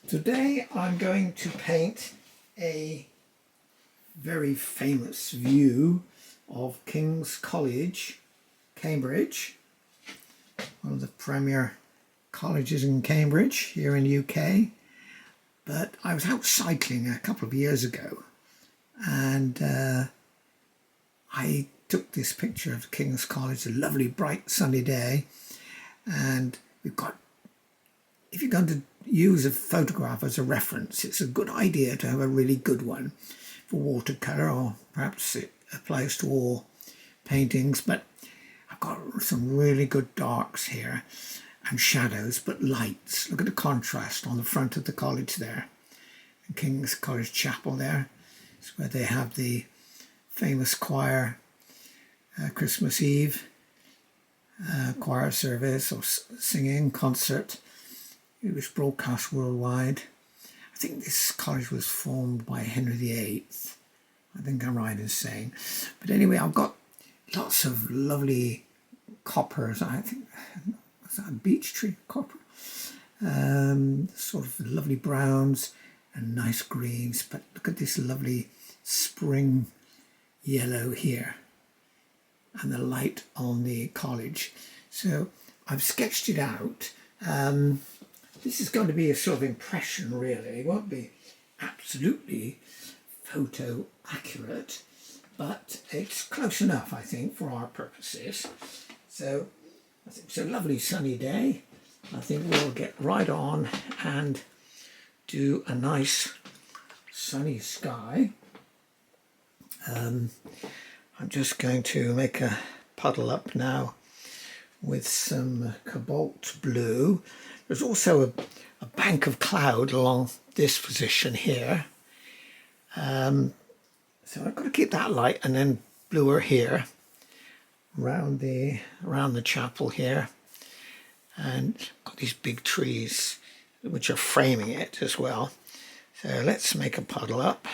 Today I'm going to paint a very famous view of King's College, Cambridge, one of the premier colleges in Cambridge here in the UK. But I was out cycling a couple of years ago and I took this picture of King's College, a lovely bright sunny day, and we've got, if you're going to use a photograph as a reference, it's a good idea to have a really good one for watercolour, or perhaps it applies to all paintings, but I've got some really good darks here and shadows, but lights. Look at the contrast on the front of the college there. And King's College Chapel there. It's where they have the famous choir Christmas Eve choir service or singing concert. It was broadcast worldwide. I think this college was formed by Henry VIII. I think I'm right in saying. But anyway, I've got lots of lovely coppers. I think, was that a beech tree copper? Sort of lovely browns and nice greens. But look at this lovely spring yellow here and the light on the college. So I've sketched it out. This is going to be a sort of impression, really. It won't be absolutely photo accurate, but it's close enough, I think, for our purposes. So I think it's a lovely sunny day. I think we'll get right on and do a nice sunny sky. I'm just going to make a puddle up now with some cobalt blue. There's also a bank of cloud along this position here. So I've got to keep that light, and then bluer here around the chapel here. And got these big trees which are framing it as well. So let's make a puddle up.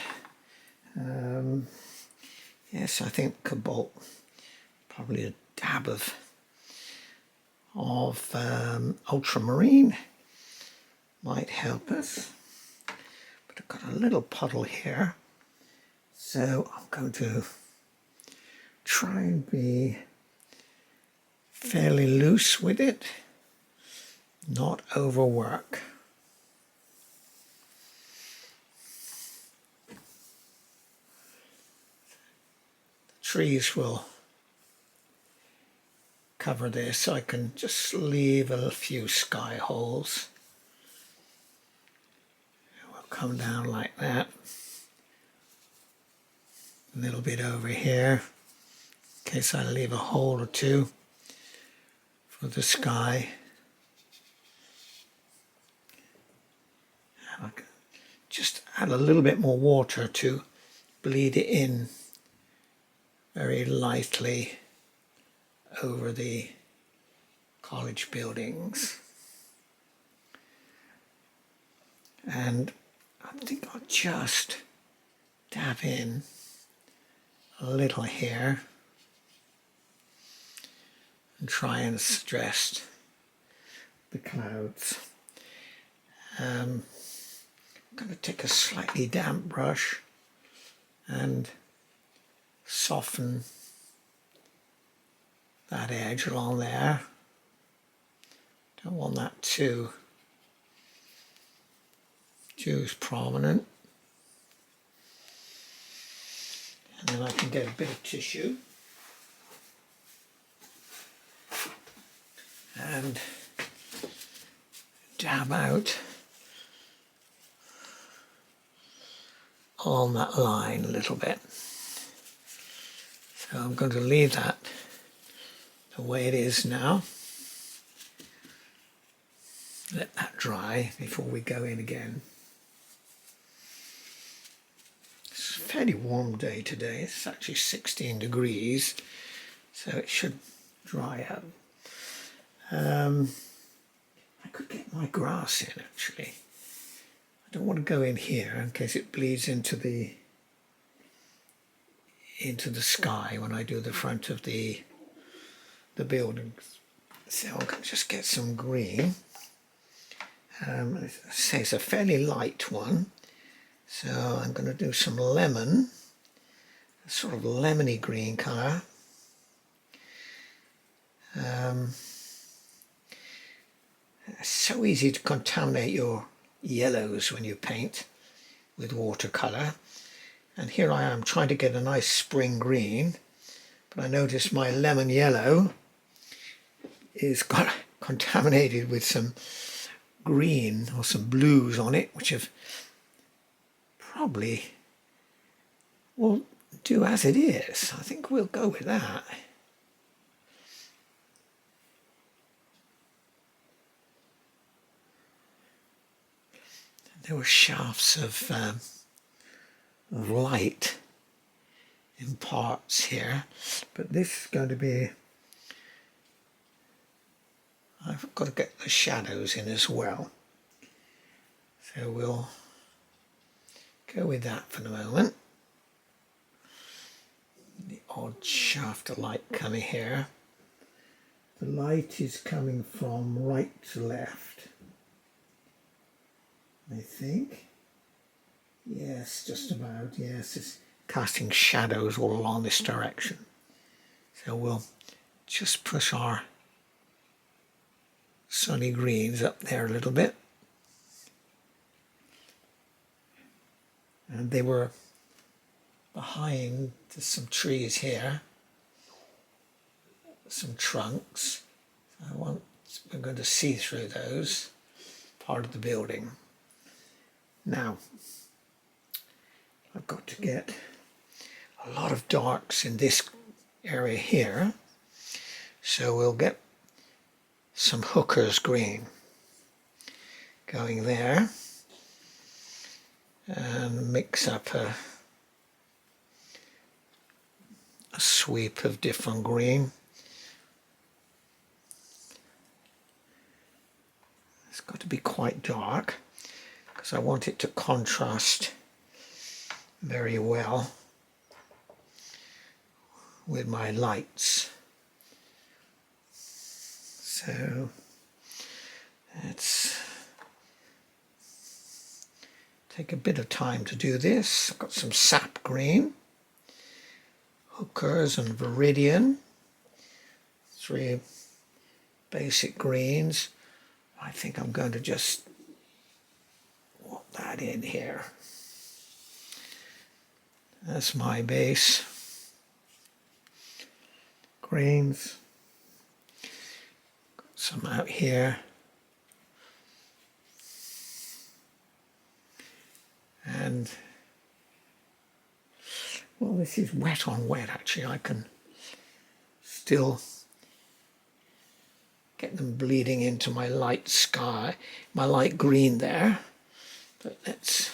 Yes, I think cobalt, probably a dab of ultramarine might help us. But I've got a little puddle here, so I'm going to try and be fairly loose with it, not overwork. The trees will cover this, so I can just leave a few sky holes. We'll come down like that. A little bit over here, in case I leave a hole or two for the sky. And I can just add a little bit more water to bleed it in very lightly over the college buildings. And I think I'll just dab in a little here and try and suggest the clouds. I'm going to take a slightly damp brush and soften that edge along there. Don't want that too prominent. And then I can get a bit of tissue and dab out on that line a little bit. So I'm going to leave that the way it is now. Let that dry before we go in again. It's a fairly warm day today. It's actually 16 degrees, so it should dry up. I could get my grass in, actually. I don't want to go in here in case it bleeds into the sky when I do the front of the buildings. So I can just get some green I say it's a fairly light one, so I'm going to do some lemon, a sort of lemony green colour. It's so easy to contaminate your yellows when you paint with watercolour, and here I am trying to get a nice spring green, but I notice my lemon yellow is got contaminated with some green or some blues on it, which have probably will do as it is. I think we'll go with that. There were shafts of light in parts here, but this is going to be, I've got to get the shadows in as well, so we'll go with that for the moment. The odd shaft of light coming here. The light is coming from right to left, I think. Yes, just about. Yes, it's casting shadows all along this direction. So we'll just push our sunny greens up there a little bit. And they were behind some trees here, some trunks. We're going to see through those, part of the building. Now, I've got to get a lot of darks in this area here, so we'll get some hooker's green going there and mix up a sweep of different green. It's got to be quite dark because I want it to contrast very well with my lights. So let's take a bit of time to do this. I've got some sap green, hookers and viridian, 3 basic greens. I think I'm going to just want that in here. That's my base. Greens. Got some out here. And, well, this is wet on wet actually. I can still get them bleeding into my light sky, my light green there. But let's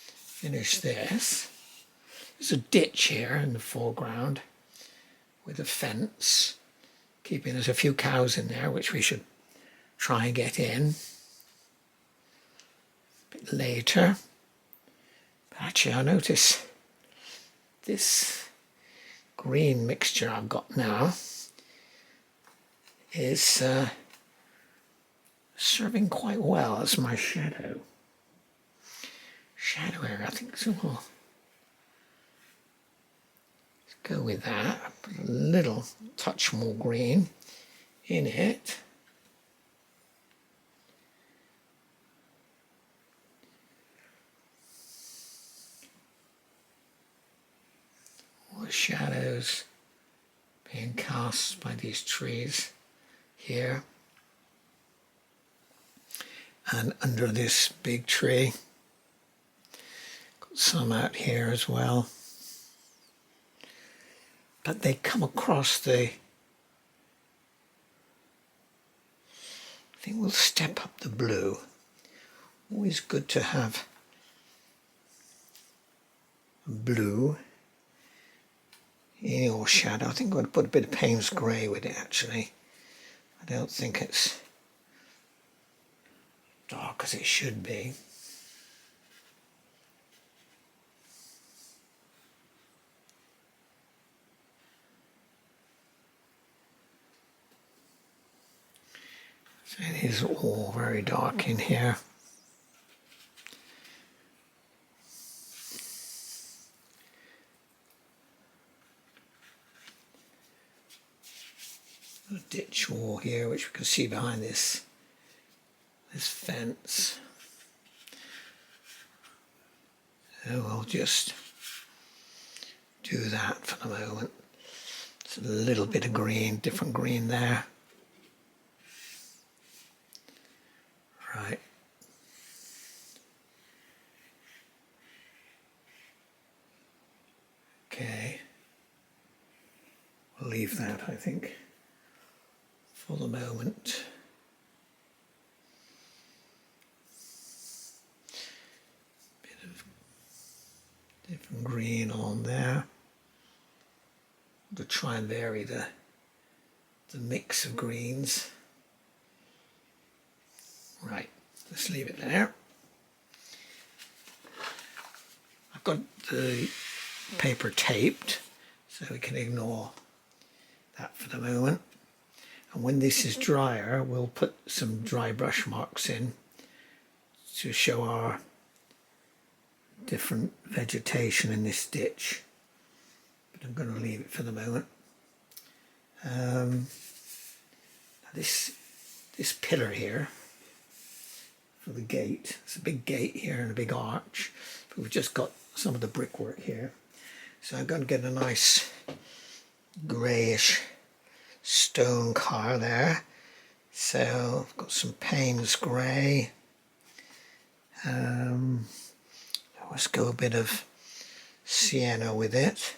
finish this. There's a ditch here in the foreground with a fence, keeping there's a few cows in there, which we should try and get in a bit later. But actually, I notice this green mixture I've got now is serving quite well as my shadow area. I think so. We'll go with that. Put a little touch more green in it. All the shadows being cast by these trees here and under this big tree. Got some out here as well. But they come across I think we'll step up the blue. Always good to have blue in your shadow. I think I'm going to put a bit of Payne's grey with it actually. I don't think it's dark as it should be. So it is all very dark in here. wall here, which we can see behind this fence. So we'll just do that for the moment. It's a little bit of green, different green there. Right. Okay. We'll leave that, I think, for the moment. Bit of different green on there. To try and vary the mix of greens. Right, let's leave it there. I've got the paper taped, so we can ignore that for the moment. And when this is drier, we'll put some dry brush marks in to show our different vegetation in this ditch. But I'm going to leave it for the moment. This pillar here for the gate, it's a big gate here and a big arch, but we've just got some of the brickwork here. So I'm going to get a nice greyish stone colour there. So I've got some Payne's grey. Let's go a bit of sienna with it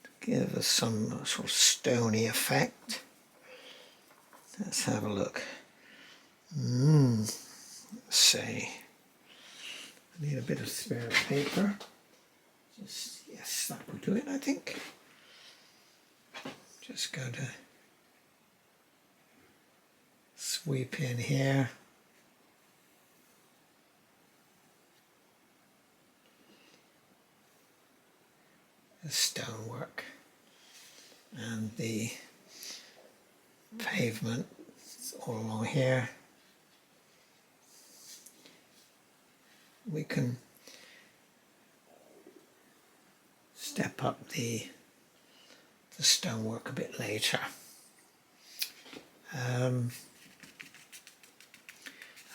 to give us some sort of stony effect. Let's have a look. Let's see. I need a bit of spare paper. Just, yes, that will do it, I think. Just going to sweep in here. The stonework and the pavement all along here. We can step up the stonework a bit later. I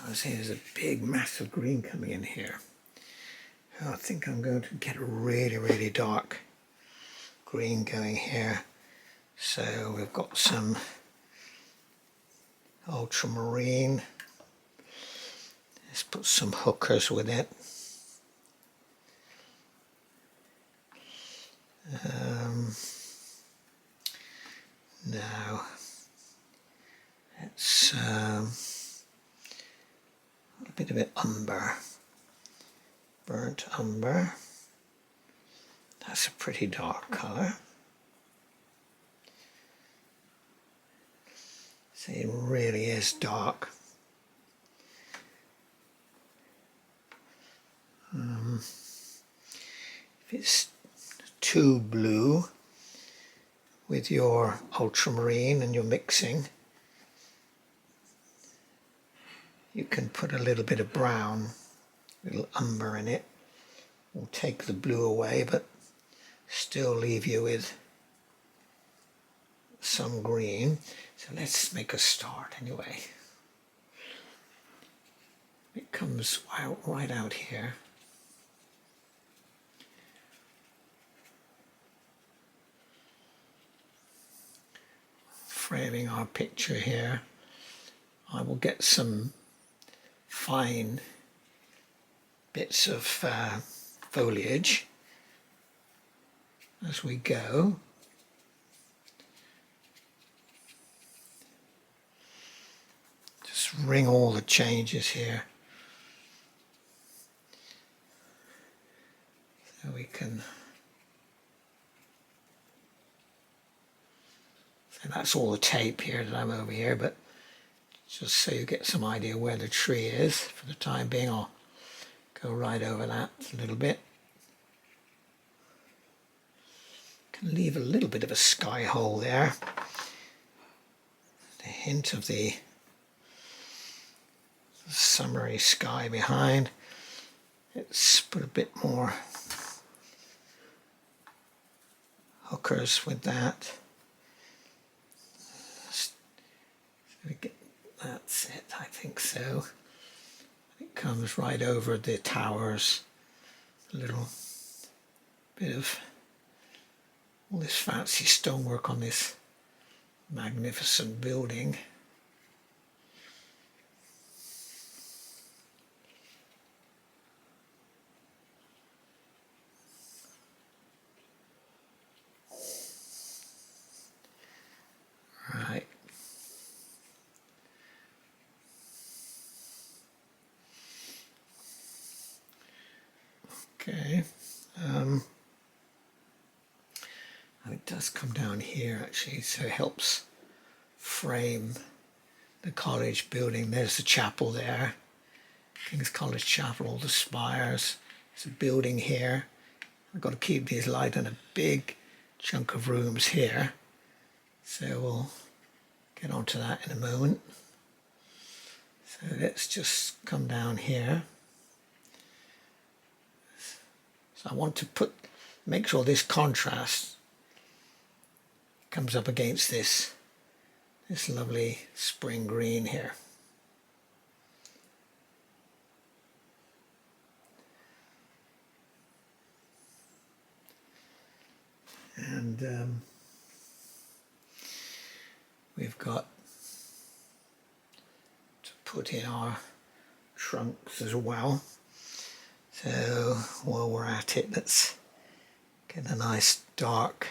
was saying there's a big massive green coming in here. I think I'm going to get a really, really dark green going here. So we've got some ultramarine. Let's put some hookers with it. Now it's a bit of it umber, burnt umber. That's a pretty dark colour. So it really is dark. If it's too blue with your ultramarine and you're mixing, you can put a little bit of brown, a little umber in it. Will take the blue away, but still leave you with some green. So let's make a start anyway. It comes right out here. Framing our picture here, I will get some fine bits of foliage as we go. Just ring all the changes here so we can. And that's all the tape here that I'm over here, but just so you get some idea where the tree is for the time being, I'll go right over that a little bit. Can leave a little bit of a sky hole there. The hint of the summery sky behind. Let's put a bit more hookers with that. That's it, I think so. It comes right over the towers. A little bit of all this fancy stonework on this magnificent building. Right. Okay. And it does come down here actually, so it helps frame the college building. There's the chapel there, King's College Chapel, all the spires. There's a building here. I've got to keep these light in a big chunk of rooms here. So we'll get onto that in a moment. So let's just come down here. So I want to make sure this contrast comes up against this lovely spring green here. And we've got to put in our trunks as well. So while we're at it, let's get a nice dark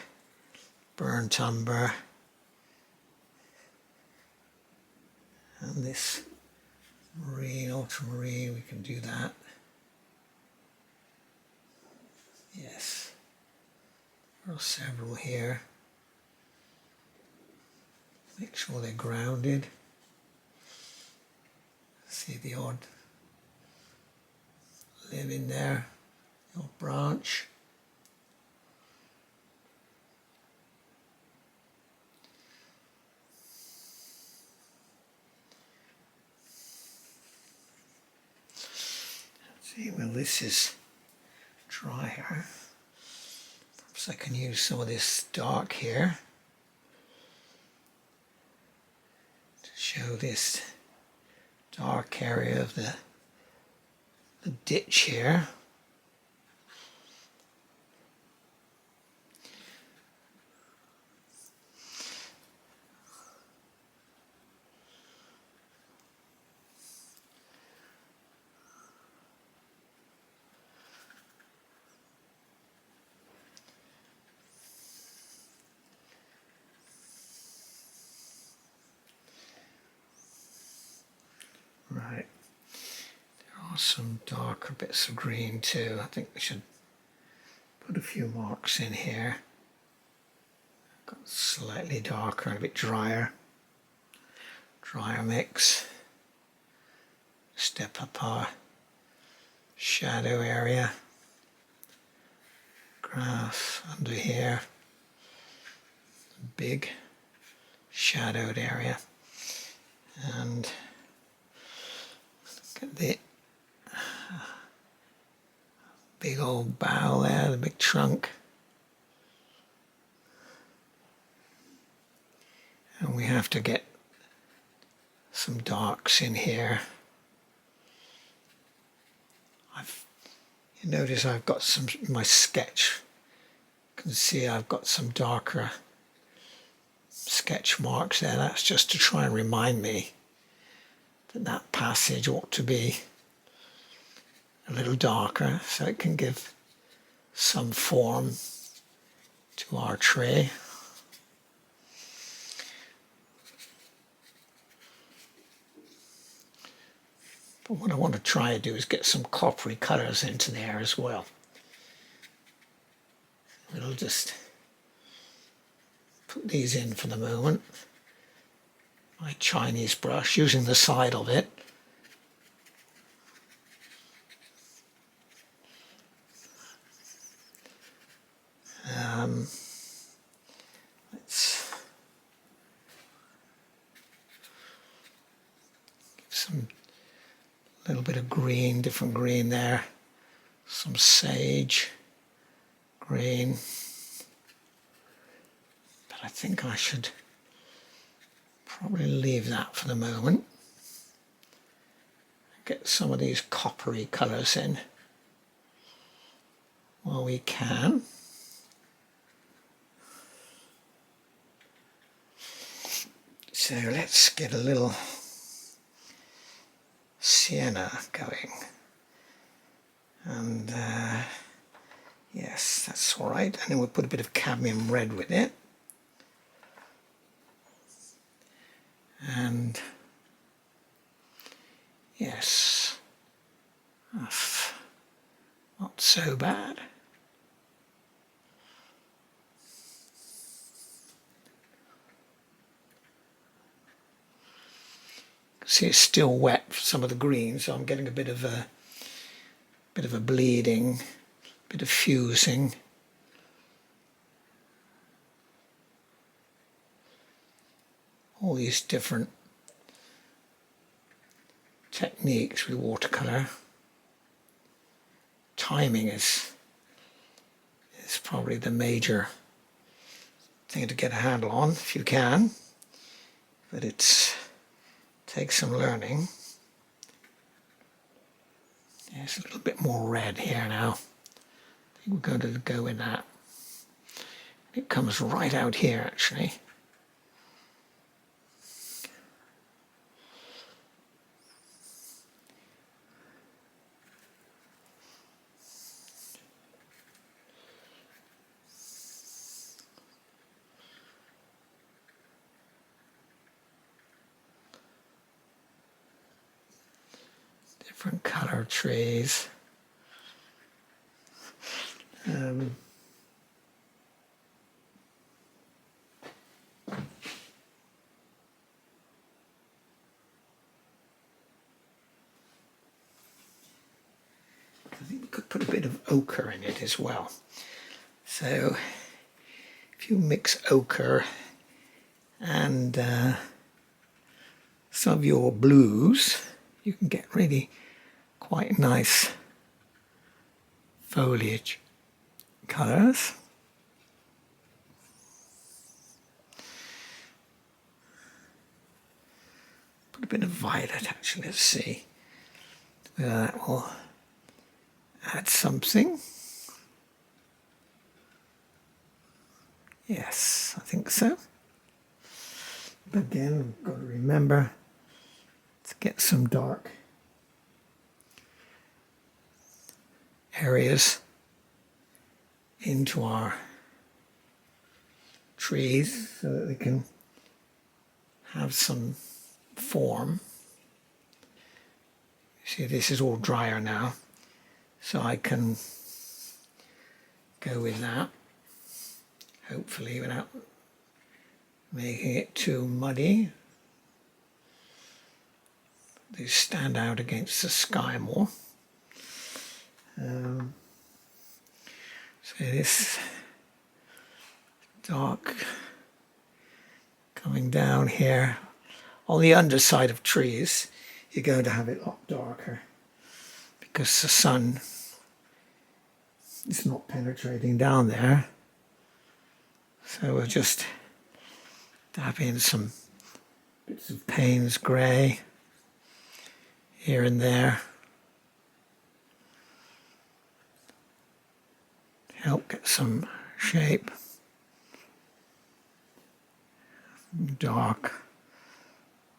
burnt umber. And this marine, ultramarine, we can do that. Yes, there are several here. Make sure they're grounded. See the odd limb in there, the odd branch. See, well, this is drier. Perhaps I can use some of this dark here to show this dark area of the ditch here. Right, there are some darker bits of green too. I think we should put a few marks in here. Got slightly darker and a bit drier mix. Step up our shadow area. Grass under here. Big shadowed area. And look at the big old bough there, the big trunk. And we have to get some darks in here. You notice I've got some, my sketch, you can see I've got some darker sketch marks there. That's just to try and remind me that that passage ought to be a little darker so it can give some form to our tree. But what I want to try to do is get some coppery colours into there as well. We'll just put these in for the moment. My Chinese brush, using the side of it. Let's give some little bit of green, different green there. Some sage green. But I think I should probably leave that for the moment. get some of these coppery colours in while we can. So let's get a little sienna going. And yes, that's all right. And then we'll put a bit of cadmium red with it. And yes, that's not so bad. See, it's still wet for some of the green, so I'm getting a bit of a bleeding, bit of fusing. All these different techniques with watercolour. Timing is probably the major thing to get a handle on if you can, but it takes some learning. There's a little bit more red here now. I think we're going to go with that. It comes right out here actually. Different colour trees. I think we could put a bit of ochre in it as well. So if you mix ochre and some of your blues, you can get really quite nice foliage colours. Put a bit of violet actually, let's see whether that will add something. Yes, I think so. But again, we've got to remember to get some dark areas into our trees so that they can have some form. See, this is all drier now, so I can go with that, hopefully without making it too muddy. They stand out against the sky more. So this dark coming down here on the underside of trees, you're going to have it a lot darker because the sun is not penetrating down there. So we'll just dab in some bits of Payne's grey here and there. Help get some shape. Dark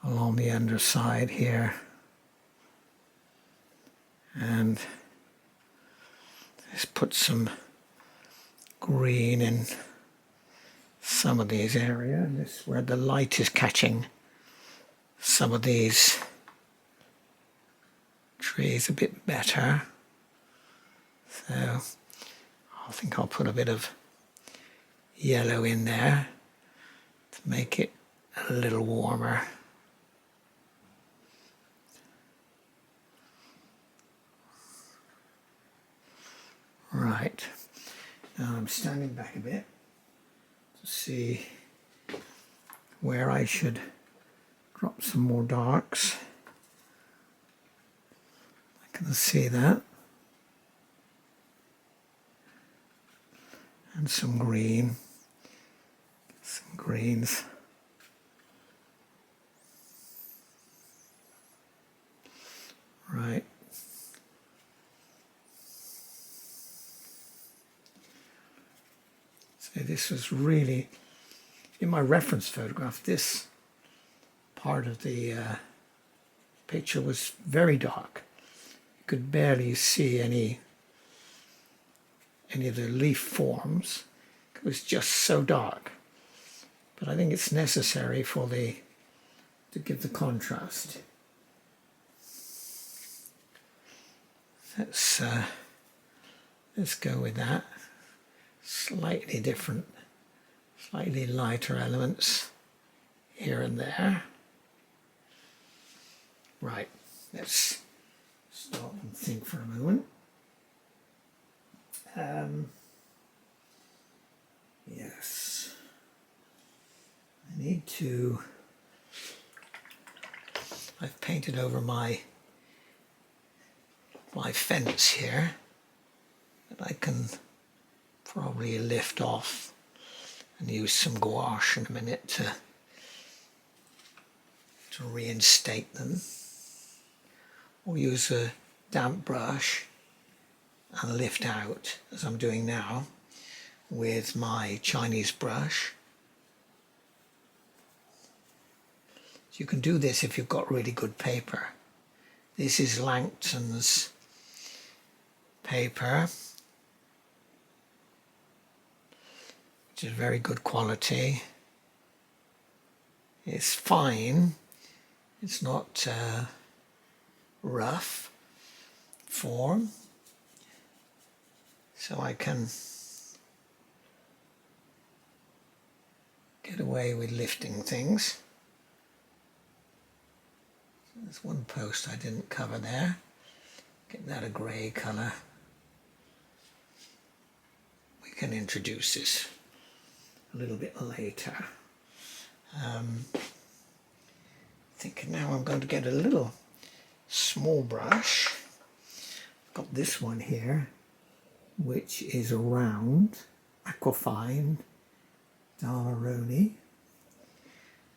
along the underside here. And let's put some green in some of these areas. This where the light is catching some of these trees a bit better. So I think I'll put a bit of yellow in there to make it a little warmer. Right, now I'm standing back a bit to see where I should drop some more darks. I can see that. And some green, some greens. Right. So this was really, in my reference photograph, this part of the picture was very dark. You could barely see any of the leaf forms. It was just so dark. But I think it's necessary for to give the contrast. Let's go with that. Slightly different, slightly lighter elements here and there. Right, let's stop and think for a moment. Yes, I need to, I've painted over my fence here, that I can probably lift off and use some gouache in a minute to reinstate them, or use a damp brush and lift out, as I'm doing now with my Chinese brush. So you can do this if you've got really good paper. This is Langton's paper, which is very good quality. It's fine, it's not rough form, so I can get away with lifting things. There's one post I didn't cover there. Get that a grey colour. We can introduce this a little bit later. Thinking now I'm going to get a little small brush. I've got this one here, which is a round aquafine Damaroni,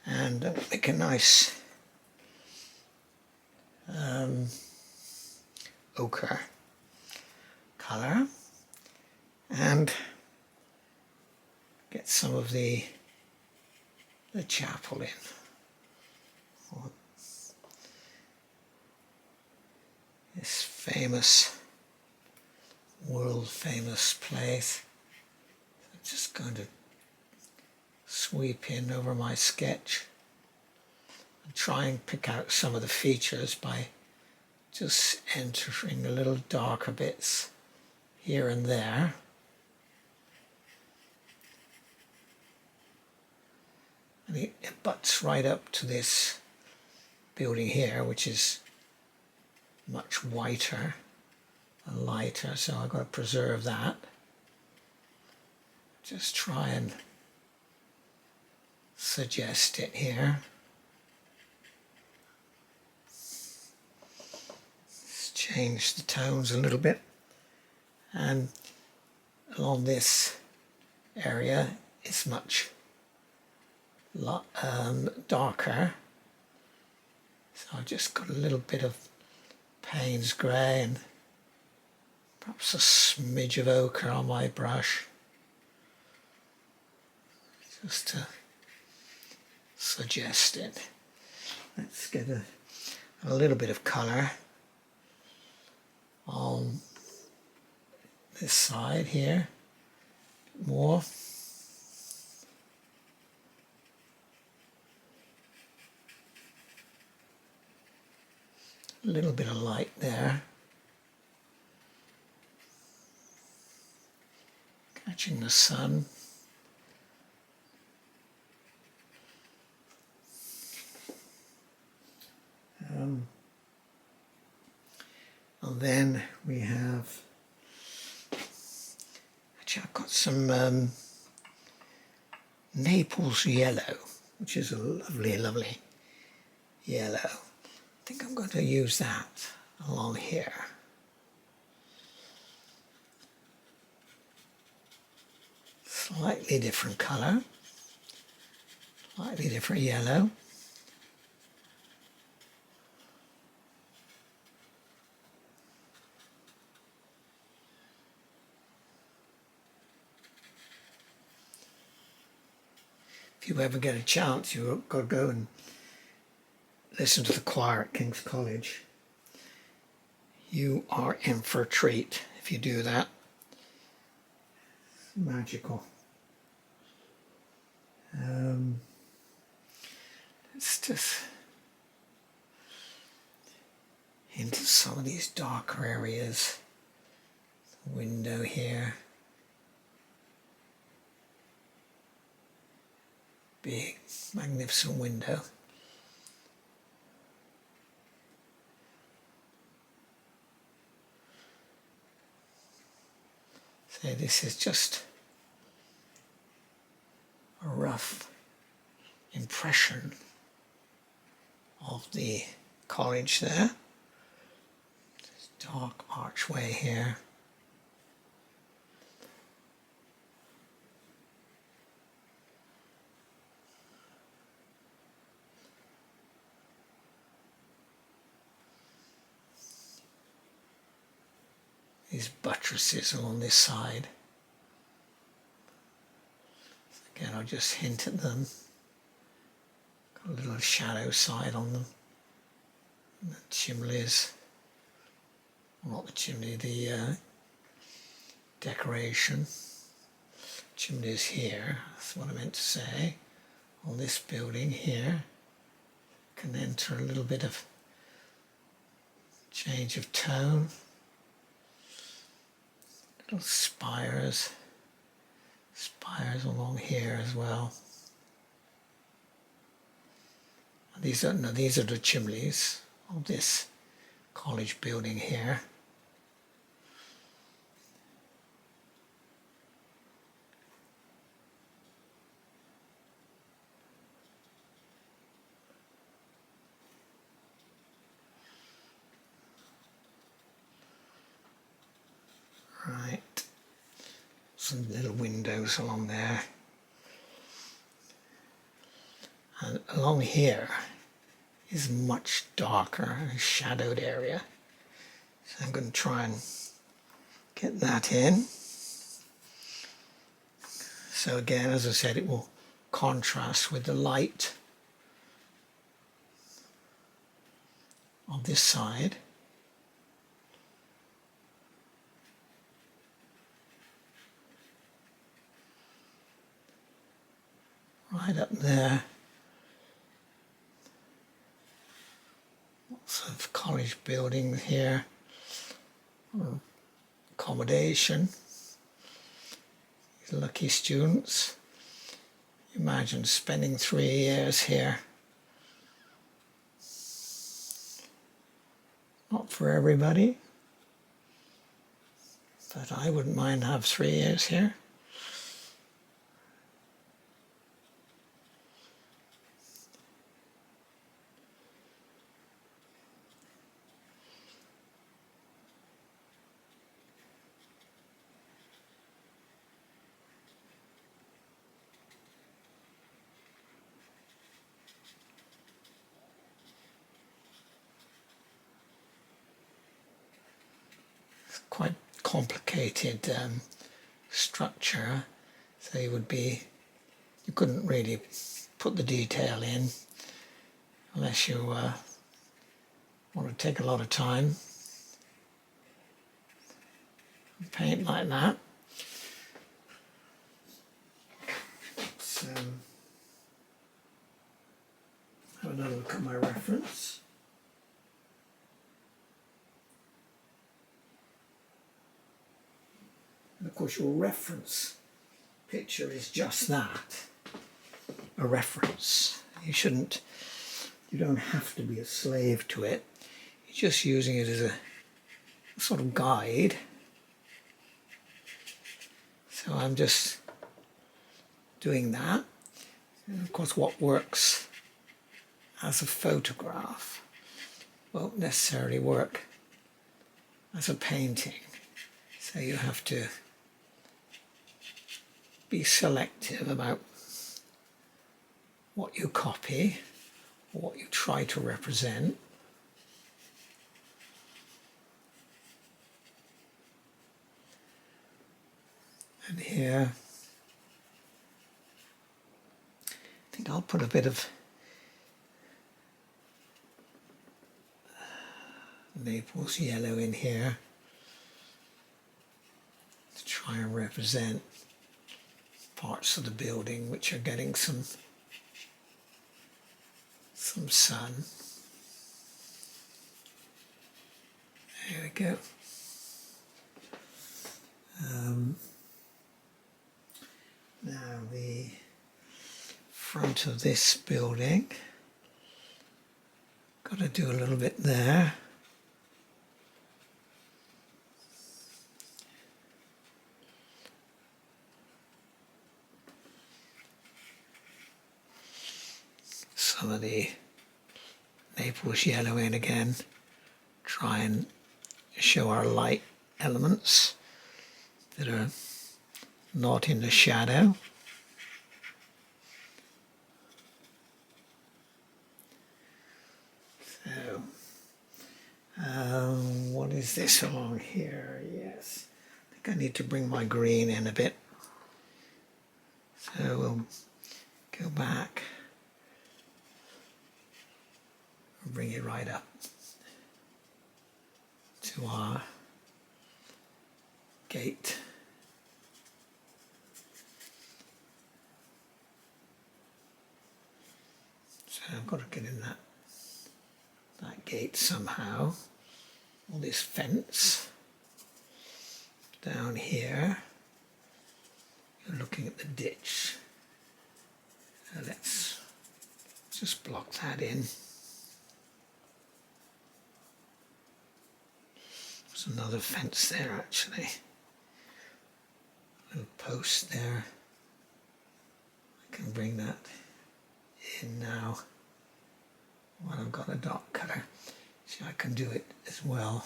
and make a nice ochre colour, and get some of the chapel in. This famous, world famous place. I'm just going to sweep in over my sketch and try and pick out some of the features by just entering a little darker bits here and there. And it butts right up to this building here, which is much whiter and lighter, so I've got to preserve that. Just try and suggest it here. Let's change the tones a little bit, and along this area it's much darker, so I've just got a little bit of Payne's grey and perhaps a smidge of ochre on my brush, just to suggest it. Let's get a little bit of colour on this side here, more. A little bit of light there, catching the sun. And then we have, actually I've got some Naples yellow, which is a lovely, lovely yellow. I think I'm going to use that along here. Slightly different colour, slightly different yellow. if you ever get a chance, you've got to go and listen to the choir at King's College. You are in for a treat if you do that. It's magical. Let's just into some of these darker areas. The window here. Big, magnificent window. So this is just a rough impression of the college there. This dark archway here. These buttresses along this side. Again, I'll just hint at them. Got a little shadow side on them. And the chimneys, well, not the chimney, the decoration. Chimneys here, that's what I meant to say. On this building here, can enter a little bit of change of tone. Little spires along here as well. These are the chimneys of this college building here. Right, some little windows along there, and along here is much darker and shadowed area, so I'm going to try and get that in. So again, as I said, it will contrast with the light on this side. Right up there, lots of college buildings here, accommodation, these lucky students. Imagine spending 3 years here. Not for everybody, but I wouldn't mind to have 3 years here. Quite complicated structure, so you couldn't really put the detail in unless you want to take a lot of time and paint like that. So have another look at my reference. And of course your reference picture is just that, a reference. You don't have to be a slave to it. You're just using it as a sort of guide. So I'm just doing that. And of course what works as a photograph won't necessarily work as a painting. So you have to be selective about what you copy or what you try to represent. And here put a bit of Naples yellow in here to try and represent parts of the building which are getting some sun. There we go. Now the front of this building, got to do a little bit there. Some of the Naples yellow in again, try and show our light elements that are not in the shadow. So, what is this along here? Yes, I think I need to bring my green in a bit. So we'll go back and bring it right up to our gate. So I've got to get in that gate somehow. All this fence down here. You're looking at the ditch. So let's just block that in. There's another fence there actually. A little post there. I can bring that in now when I've got a dark colour. See, I can do it as well.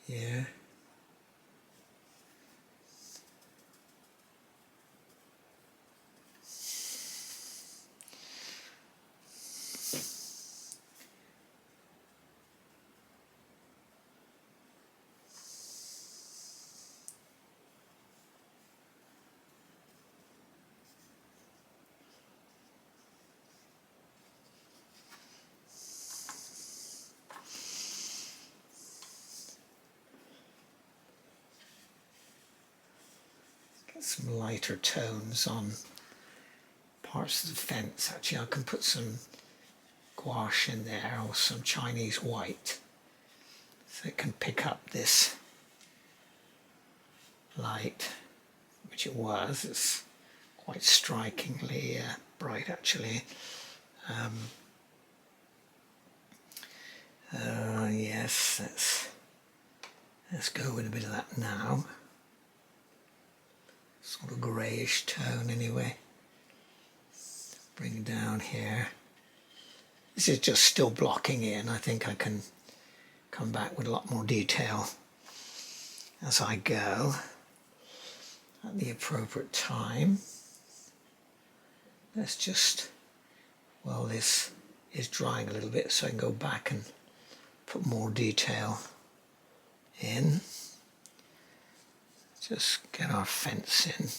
Yeah. Some lighter tones on parts of the fence. Actually, I can put some gouache in there or some Chinese white so it can pick up this light, which it was. It's quite strikingly bright actually. Yes, let's go with a bit of that now. Sort of greyish tone anyway. Bring it down here. This is just still blocking in. I think I can come back with a lot more detail as I go at the appropriate time. Let's just, well, this is drying a little bit so I can go back and put more detail in. Just get our fence in.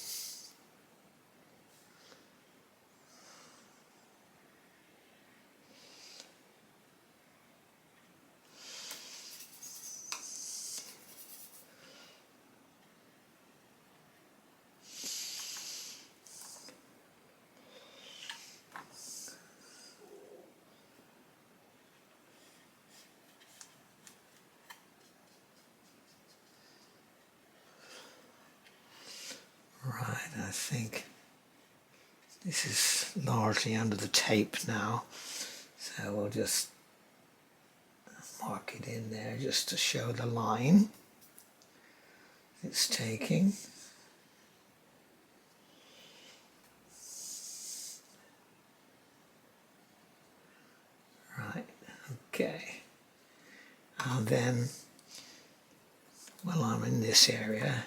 Right, I think this is largely under the tape now, so we'll just mark it in there just to show the line it's taking. Right, okay. And then, while I'm in this area,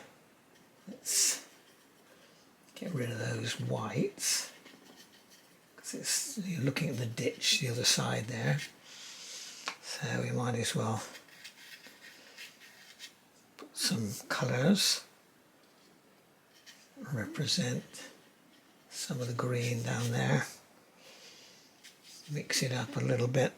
let's get rid of those whites, because you're looking at the ditch the other side there, so we might as well put some colours, represent some of the green down there. Mix it up a little bit.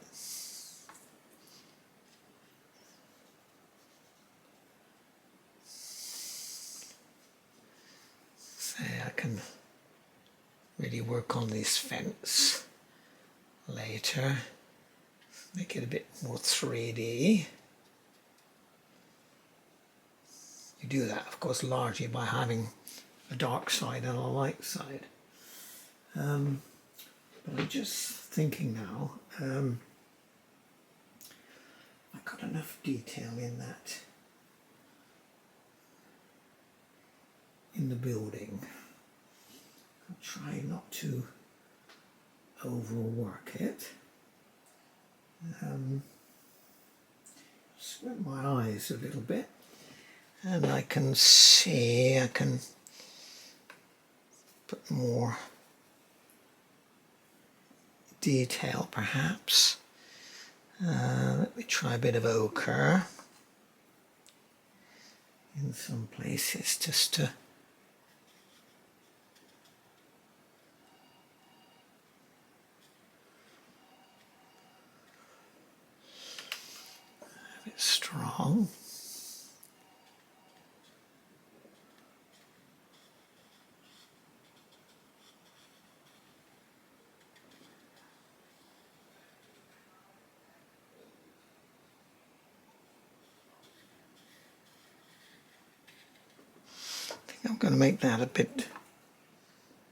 So I can really work on this fence later. Make it a bit more 3D. You do that, of course, largely by having a dark side and a light side. But I'm just thinking now, I've got enough detail in that, in the building. I'll try not to overwork it. Squint my eyes a little bit, and I can see, I can put more detail perhaps. Let me try a bit of ochre in some places just to have it strong. I'm going to make that a bit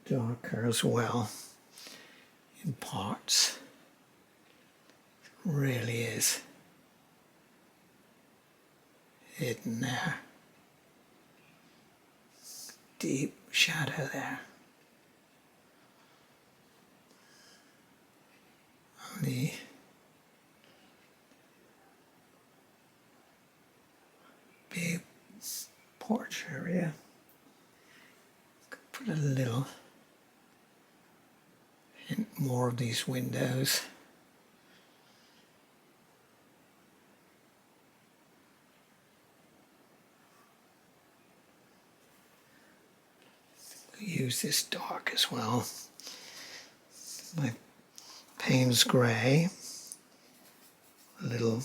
darker as well in parts. It really is hidden there. Deep shadow there. On the big porch area. Put a little hint more of these windows. Use this dark as well. My Payne's grey, a little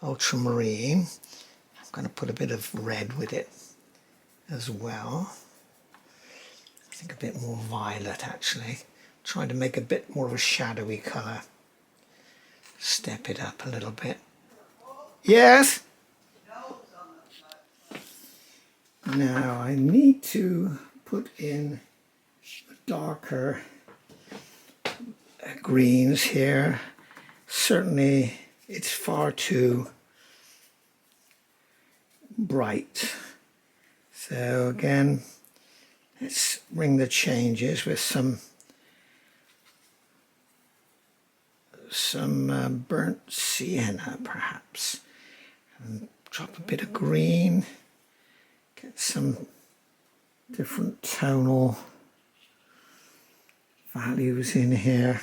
ultramarine. I'm going to put a bit of red with it as well. I think a bit more violet actually. Trying to make a bit more of a shadowy colour. Step it up a little bit. Yes? Now I need to put in darker greens here. Certainly it's far too bright. So again, let's bring the changes with some burnt sienna perhaps. And drop a bit of green. Get some different tonal values in here.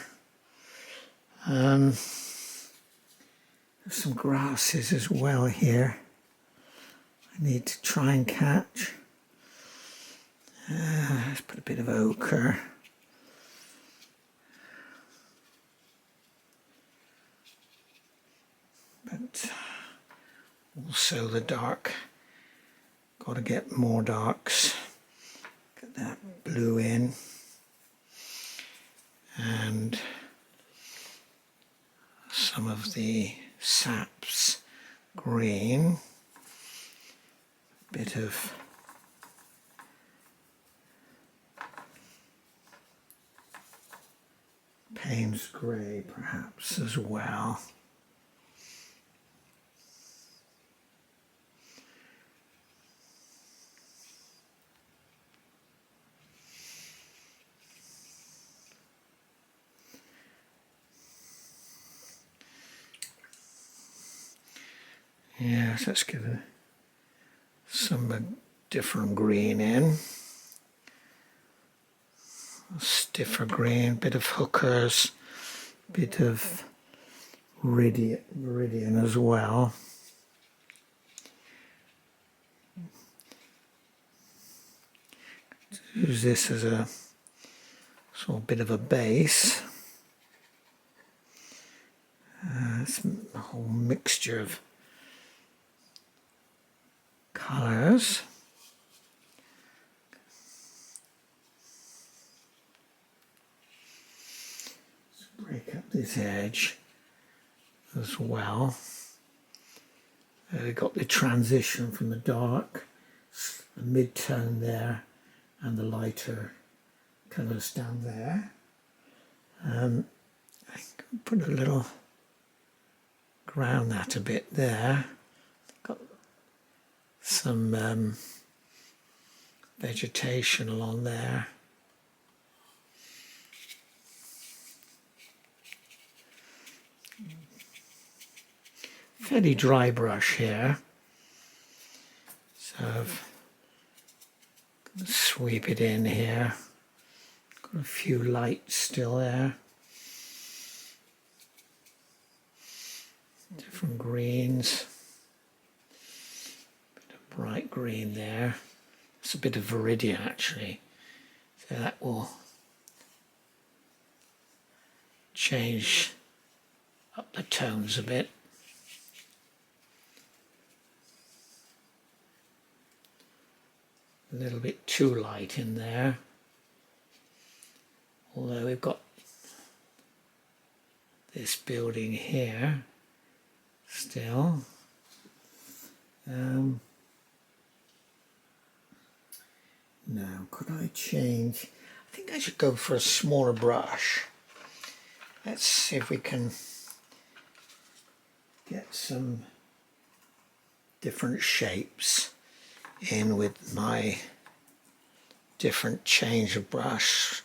There's some grasses as well here. I need to try and catch. Let's put a bit of ochre. But also the dark. Got to get more darks. Get that blue in. And some of the saps green. Bit of Payne's grey perhaps as well. Yes, let's give it some different green in. A stiffer green, bit of hookers, bit of meridian as well. Use this as a sort of bit of a base. It's a whole mixture of colours. Let's break up this edge as well. We've got the transition from the dark, the mid-tone there, and the lighter colours down there. I can put a little, ground that a bit there. Got some vegetation along there. Fairly dry brush here, so sweep it in here. Got a few lights still there, different greens, bit of bright green there. It's a bit of viridian actually, so that will change up the tones a bit. A little bit too light in there, although we've got this building here still. Now, could I change? I think I should go for a smaller brush. Let's see if we can get some different shapes in with my different change of brush.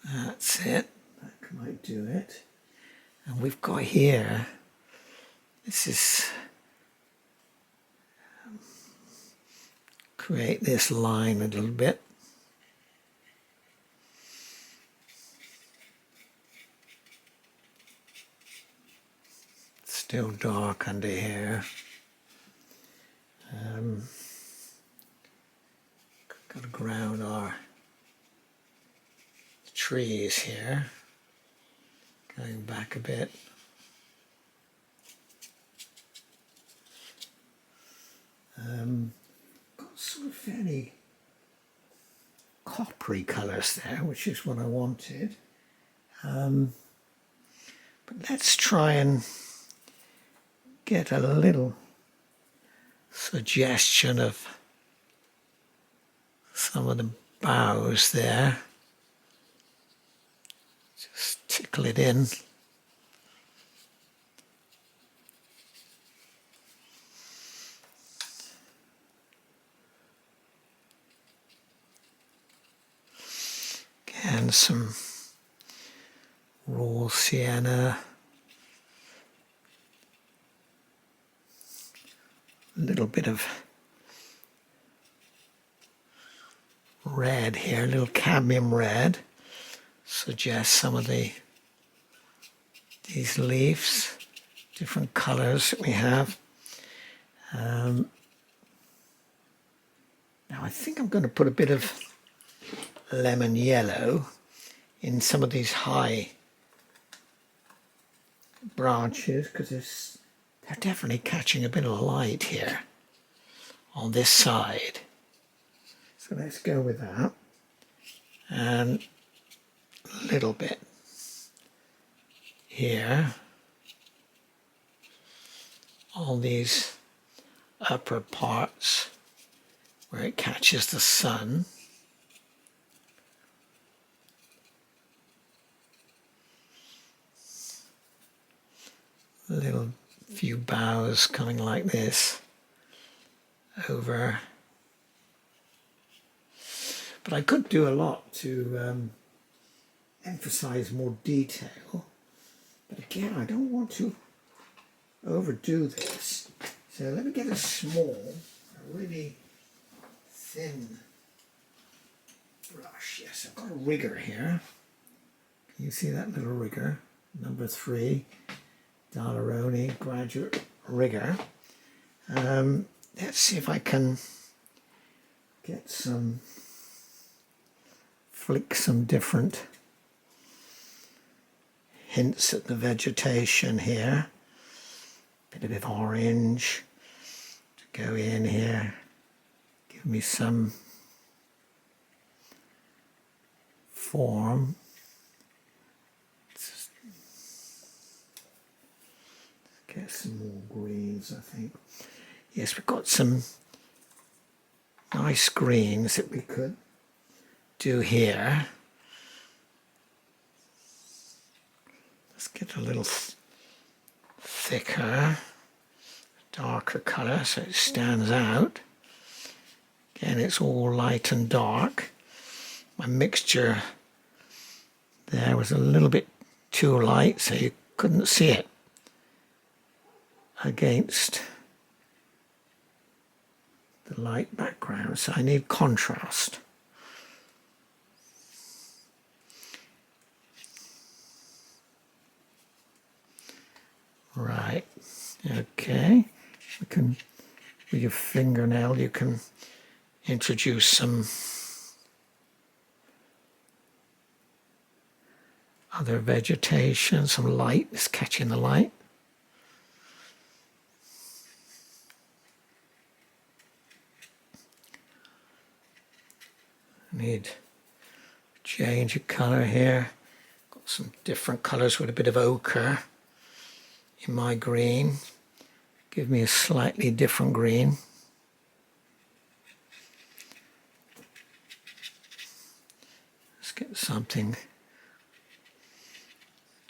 That's it. That might do it. And we've got here, this is, create this line a little bit. Still dark under here. Got to ground our trees here. Going back a bit. Got sort of fairly coppery colours there, which is what I wanted. But let's try and get a little suggestion of some of the boughs there. Just tickle it in. Again, some raw sienna. A little bit of red here, a little cadmium red, suggests some of these leaves, different colours that we have. Now I think I'm going to put a bit of lemon yellow in some of these high branches, because they're definitely catching a bit of light here on this side. So let's go with that. And a little bit here. All these upper parts where it catches the sun. A little few boughs coming like this over. But I could do a lot to emphasize more detail. But again, I don't want to overdo this. So let me get a small, a really thin brush. Yes, I've got a rigger here. Can you see that little rigger? Number 3. Daleroni graduate rigger. let's see if I can get some, flick some different hints at the vegetation here. Bit of orange to go in here, give me some form. Let's get some more greens, I think. Yes, we've got some nice greens that we could do here. Let's get a little thicker, darker colour so it stands out. Again, it's all light and dark. My mixture there was a little bit too light, so you couldn't see it against the light background, so I need contrast. Right, okay, we can, with your fingernail, you can introduce some other vegetation, some light is catching the light. Need change of colour here. Got some different colours with a bit of ochre in my green. Give me a slightly different green. Let's get something,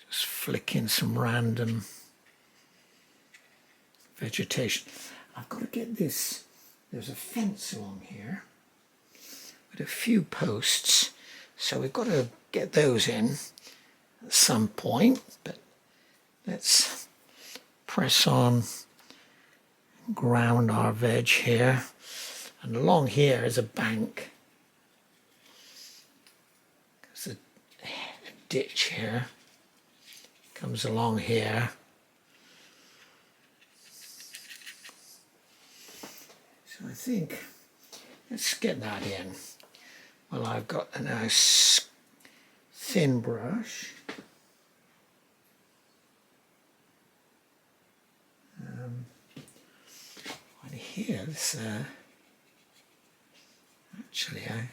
just flick in some random vegetation. I've got to get this, there's a fence along here with a few posts, so we've got to get those in at some point, but let's press on, ground our veg here, and along here is a bank. There's a ditch here, comes along here. So I think, let's get that in. Well, I've got a nice thin brush. Right here, this, actually, I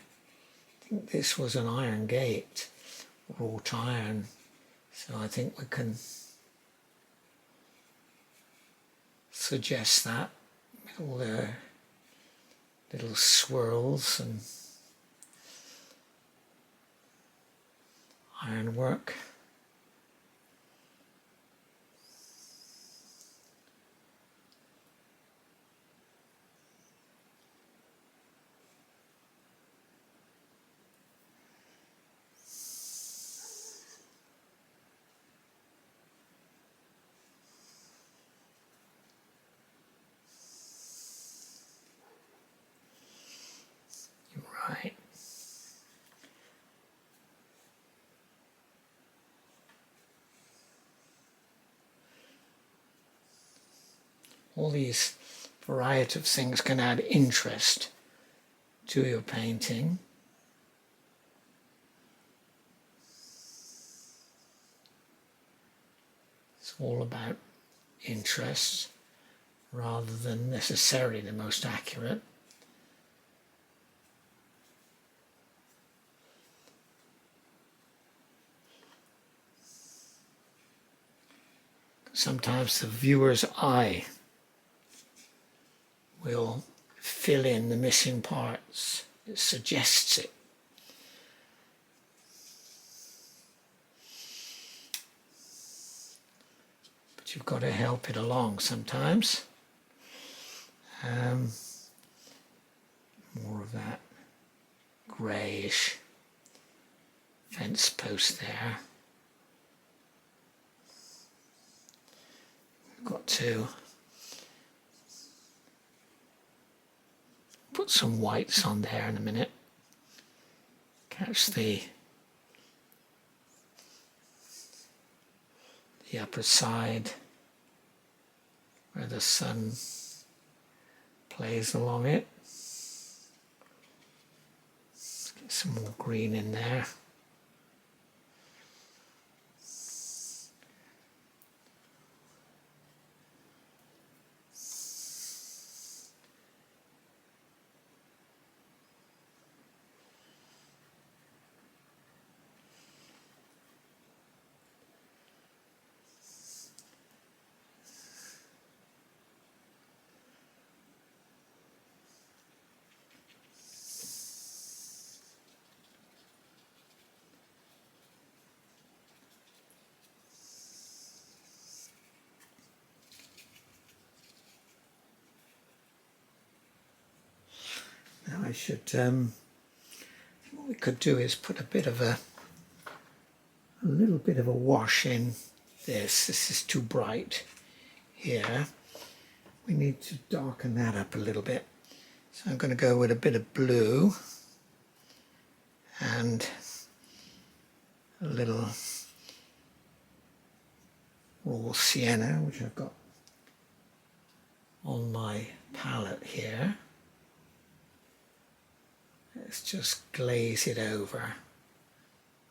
think this was an iron gate, wrought iron, so I think we can suggest that with all the little swirls and ironwork. Right. All these variety of things can add interest to your painting. It's all about interest rather than necessarily the most accurate. Sometimes the viewer's eye will fill in the missing parts. It suggests it. But you've got to help it along sometimes. More of that greyish fence post there. We've got to put some whites on there in a minute. Catch the upper side where the sun plays along it. Let's get some more green in there. Now I should, what we could do is put a little bit of a wash in this. This is too bright here. We need to darken that up a little bit. So I'm going to go with a bit of blue and a little raw sienna, which I've got on my palette here. Let's just glaze it over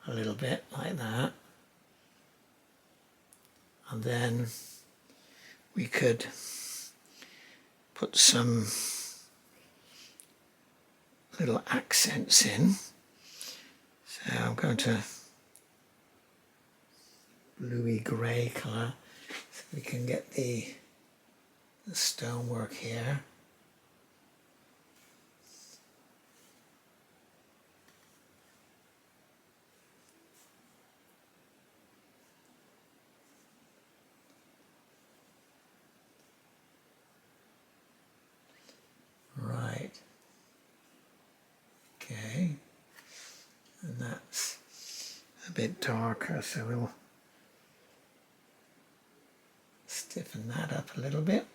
a little bit like that. And then we could put some little accents in. So I'm going to bluey grey colour so we can get the stonework here. Right. Okay. And that's a bit darker, so we'll stiffen that up a little bit.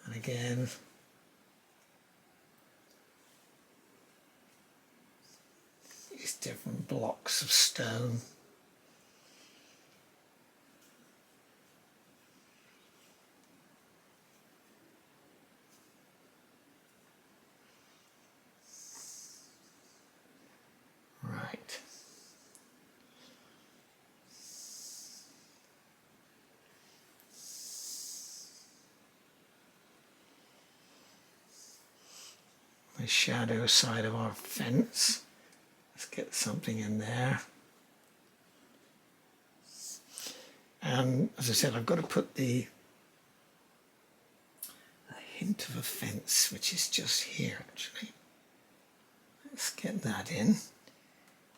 And again, these different blocks of stone. Right. The shadow side of our fence. Let's get something in there. And as I said, I've got to put a hint of a fence, which is just here actually. Let's get that in.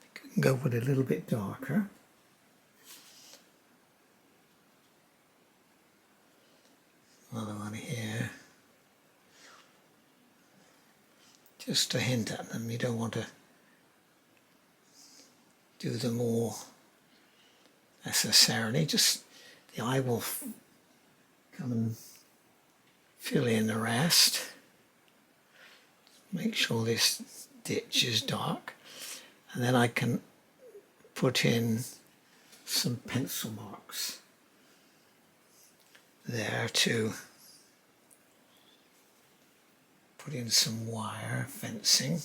I can go with a little bit darker. Another one here. Just to hint at them, you don't want to do them all necessarily, just the eye will come and fill in the rest. Make sure this ditch is dark, and then I can put in some pencil marks there to put in some wire fencing.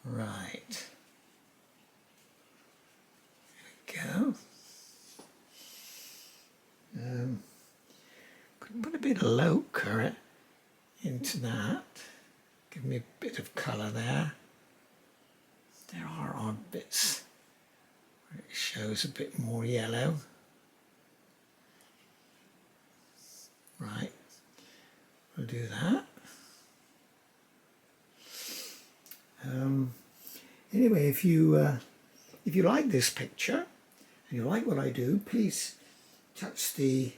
Right. There we go. Could put a bit of ochre into that. Give me a bit of colour there. There are odd bits where it shows a bit more yellow. Right, we'll do that. Anyway, if you like this picture and you like what I do, please touch the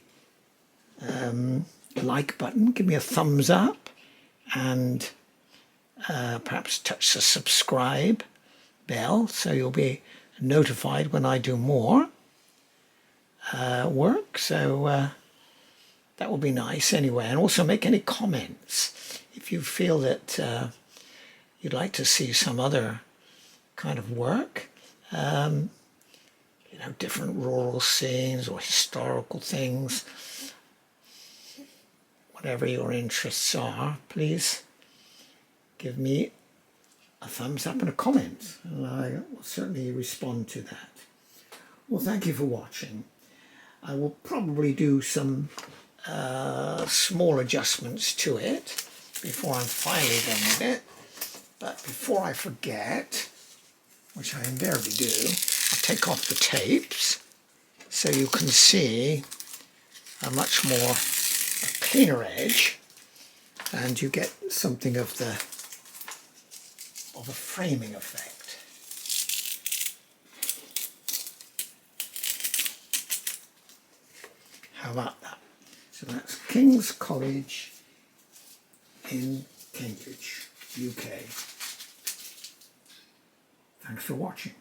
like button, give me a thumbs up, and perhaps touch the subscribe bell so you'll be notified when I do more work. So that will be nice anyway. And also make any comments if you feel that you'd like to see some other kind of work. you know, different rural scenes or historical things, whatever your interests are, please give me a thumbs up and a comment, and I will certainly respond to that. Well, thank you for watching. I will probably do some small adjustments to it before I'm finally done with it. But before I forget, which I invariably do, I'll take off the tapes so you can see a much more cleaner edge, and you get something of a framing effect. How about that? So that's King's College in Cambridge, UK. Thanks for watching.